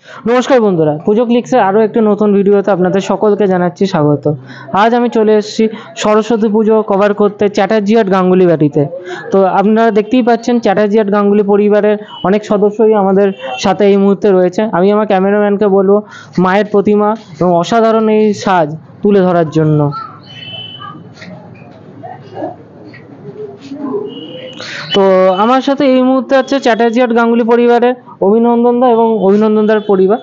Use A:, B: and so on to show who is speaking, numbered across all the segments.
A: নমস্কার বন্ধুরা, পুজো ক্লিক্সের আরও একটি নতুন ভিডিওতে আপনাদের সকলকে জানাচ্ছি স্বাগত। আজ আমি চলে এসেছি সরস্বতী পুজো কভার করতে চ্যাটার্জি আর্ট গাঙ্গুলি বাড়িতে। তো আপনারা দেখতেই পাচ্ছেন চ্যাটার্জি আর্ট গাঙ্গুলি পরিবারের অনেক সদস্যই আমাদের সাথে এই মুহূর্তে রয়েছে। আমি আমার ক্যামেরাম্যানকে বলবো মায়ের প্রতিমা এবং অসাধারণ এই সাজ তুলে ধরার জন্য। তো আমার সাথে এই মুহূর্তে আছে চ্যাটার্জি আর্ট গাঙ্গুলি পরিবারের অভিনন্দন দা এবং অভিনন্দন দার পরিবার।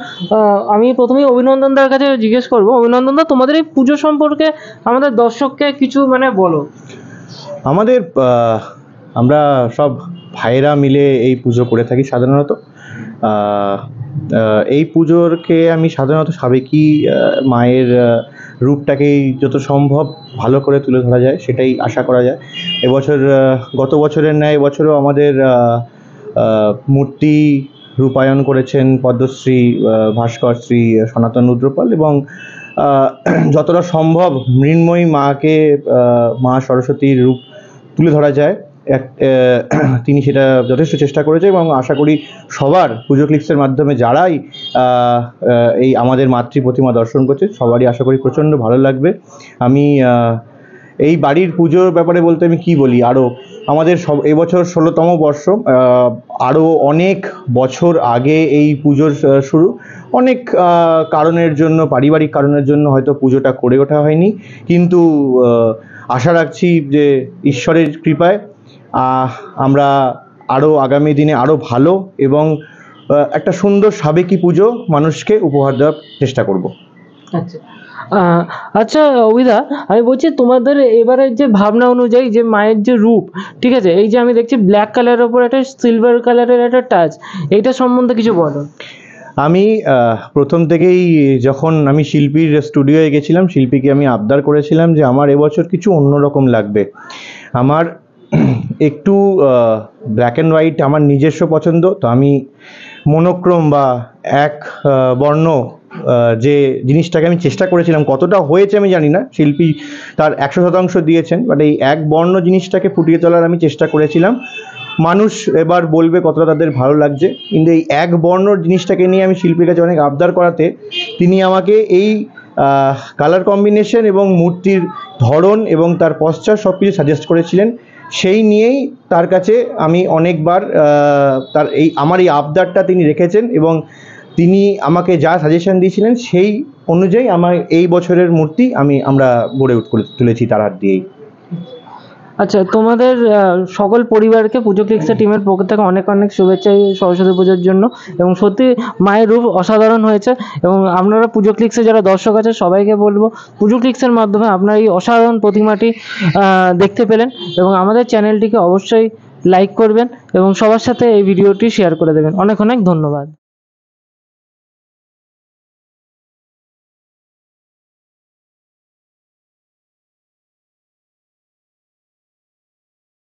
A: আমি প্রথমেই অভিনন্দন দার কাছে জিজ্ঞেস করবো, অভিনন্দন দা, তোমাদের এই পুজো সম্পর্কে আমাদের দর্শককে কিছু বলো।
B: আমাদের আমরা সব ভাইরা মিলে এই পুজো করে থাকি সাধারণত। এই পুজোরকে আমি সাধারণত সাবেকি মায়ের রূপটাকেই যত সম্ভব ভালো করে তুলে ধরা যায় সেটাই আশা করা যায়। এবছর গত বছরের ন্যায় এবছরও আমাদের মূর্তি রূপায়ণ করেছেন পদ্মশ্রী ভাস্কর শ্রী সনাতন রুদ্রপাল, এবং যতটা সম্ভব মৃন্ময়ী মাকে মা সরস্বতীর রূপ তুলে ধরা যায় তিনি সেটা যথেষ্ট চেষ্টা করেছে, এবং আশা করি সবার পুজো ক্লিক্সের মাধ্যমে যারাই এই আমাদের মাতৃ প্রতিমা দর্শন করছে সবারই আশা করি প্রচণ্ড ভালো লাগবে। আমি এই বাড়ির পুজোর ব্যাপারে বলতে আমি কি বলি, আরও আমাদের এবছর 16তম বর্ষ। আরও অনেক বছর আগে এই পুজোর শুরু, অনেক কারণের জন্য, পারিবারিক কারণের জন্য হয়তো পুজোটা করে ওঠা হয়নি, কিন্তু আশা রাখছি যে ঈশ্বরের কৃপায় আমরা আরও আগামী দিনে আরও ভালো এবং একটা সুন্দর সাবেকি পুজো মানুষকে উপহার দেওয়ার চেষ্টা করব।
A: আচ্ছা অভিদা, আমি বলছি তোমাদের এবারের যে ভাবনা অনুযায়ী যে মায়ের যে রূপ, ঠিক আছে, এই যে আমি দেখছি ব্ল্যাক কালারের ওপর একটা সিলভার কালারের একটা টাচ, এইটা সম্বন্ধে কিছু বলো।
B: আমি প্রথম থেকেই যখন আমি শিল্পীর স্টুডিওয়ে গেছিলাম, শিল্পীকে আমি আবদার করেছিলাম যে আমার এবছর কিছু অন্যরকম লাগবে। আমার একটু ব্ল্যাক অ্যান্ড হোয়াইট আমার নিজস্ব পছন্দ, তো আমি মনোক্রোম বা এক বর্ণ যে জিনিসটাকে আমি চেষ্টা করেছিলাম, কতটা হয়েছে আমি জানি না, শিল্পী তার 100% দিয়েছেন, বাট এই এক বর্ণ জিনিসটাকে ফুটিয়ে তোলার আমি চেষ্টা করেছিলাম। মানুষ এবার বলবে কতটা তাদের ভালো লাগছে, কিন্তু এই এক বর্ণ জিনিসটাকে নিয়ে আমি শিল্পীর কাছে অনেক আবদার করাতে তিনি আমাকে এই কালার কম্বিনেশন এবং মূর্তির ধরন এবং তার পশ্চার সব কিছু সাজেস্ট করেছিলেন। সেই নিয়েই তার কাছে আমি অনেকবার তার আমার এই আবদারটা তিনি রেখেছেন, এবং তিনি আমাকে যা সাজেশন দিয়েছিলেন সেই অনুযায়ী আমার এই বছরের মূর্তি আমরা গড়ে তুলেছি তার হাত দিয়েই।
A: আচ্ছা, তোমাদের সকল পরিবারকে পুজো ক্লিক্সের টিমের পক্ষ থেকে অনেক অনেক শুভেচ্ছা এই সরস্বতী পুজোর জন্য, এবং সত্যি মায়ের রূপ অসাধারণ হয়েছে। এবং আপনারা পুজো ক্লিক্সে যারা দর্শক আছে সবাইকে বলবো পুজো ক্লিক্সের মাধ্যমে আপনারা এই অসাধারণ প্রতিমাটি দেখতে পেলেন, এবং আমাদের চ্যানেলটিকে অবশ্যই লাইক করবেন এবং সবার সাথে এই ভিডিওটি শেয়ার করে দেবেন। অনেক অনেক ধন্যবাদ।